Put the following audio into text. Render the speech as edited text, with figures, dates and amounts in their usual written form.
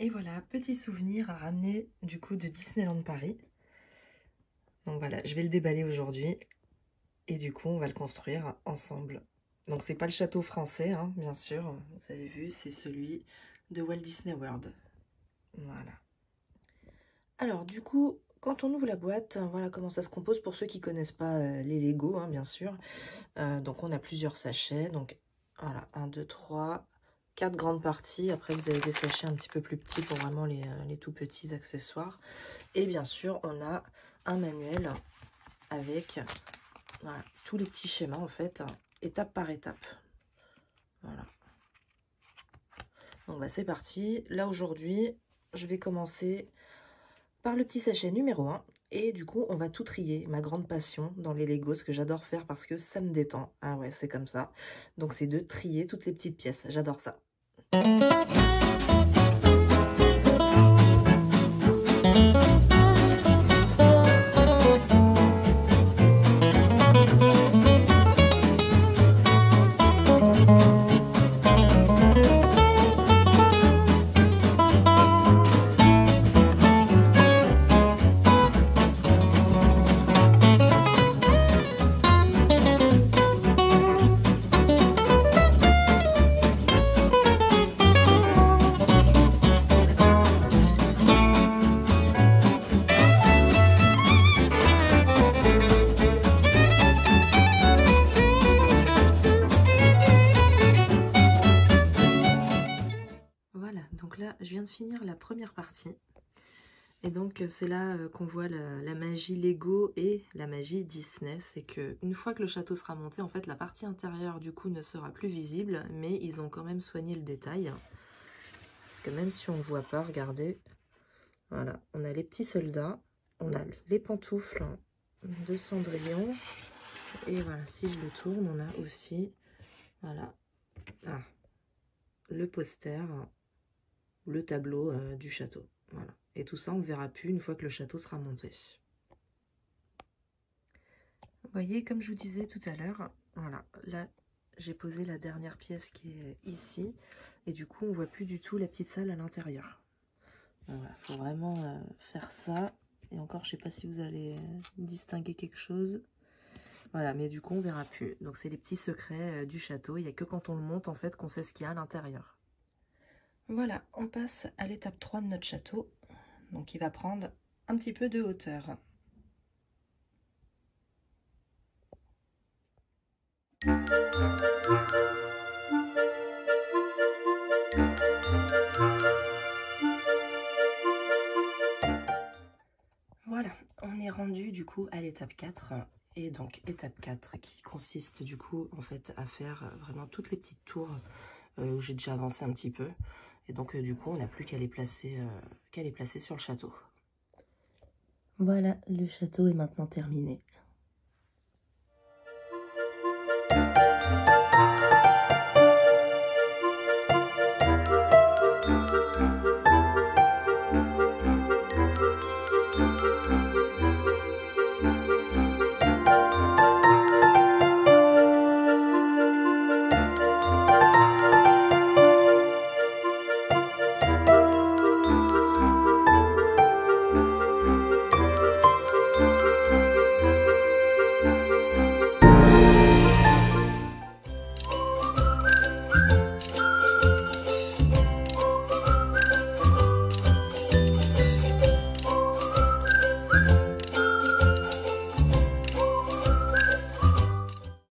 Et voilà, petit souvenir à ramener du coup de Disneyland Paris. Donc voilà, je vais le déballer aujourd'hui. Et du coup, on va le construire ensemble. Donc c'est pas le château français, hein, bien sûr. Vous avez vu, c'est celui de Walt Disney World. Voilà. Alors du coup, quand on ouvre la boîte, voilà comment ça se compose pour ceux qui connaissent pas les Lego, hein, bien sûr. Donc on a plusieurs sachets. Donc voilà, 1, 2, 3... 4 grandes parties. Après, vous avez des sachets un petit peu plus petits pour vraiment les tout petits accessoires. Et bien sûr, on a un manuel avec voilà, tous les petits schémas, en fait, étape par étape. Voilà. Donc, bah, c'est parti. Là, aujourd'hui, je vais commencer par le petit sachet numéro 1. Et du coup, on va tout trier. Ma grande passion dans les Legos, ce que j'adore faire parce que ça me détend. Ah ouais, c'est comme ça. Donc, c'est de trier toutes les petites pièces. J'adore ça. Je viens de finir la première partie et donc c'est là qu'on voit la magie Lego et la magie Disney. C'est que une fois que le château sera monté, en fait la partie intérieure du coup ne sera plus visible, mais ils ont quand même soigné le détail parce que même si on ne voit pas, regardez, voilà, on a les petits soldats, on a les pantoufles de Cendrillon et voilà, si je le tourne, on a aussi voilà le poster, le tableau du château. Voilà. Et tout ça, on ne verra plus une fois que le château sera monté. Vous voyez, comme je vous disais tout à l'heure, voilà, là, j'ai posé la dernière pièce qui est ici. Et du coup, on ne voit plus du tout la petite salle à l'intérieur. Voilà, il faut vraiment faire ça. Et encore, je ne sais pas si vous allez distinguer quelque chose. Voilà, mais du coup, on ne verra plus. Donc, c'est les petits secrets du château. Il n'y a que quand on le monte, en fait, qu'on sait ce qu'il y a à l'intérieur. Voilà, on passe à l'étape 3 de notre château. Donc, il va prendre un petit peu de hauteur. Voilà, on est rendu du coup à l'étape 4. Et donc, étape 4 qui consiste du coup, en fait, à faire vraiment toutes les petites tours où j'ai déjà avancé un petit peu. Et donc, du coup, on n'a plus qu'à les placer sur le château. Voilà, le château est maintenant terminé.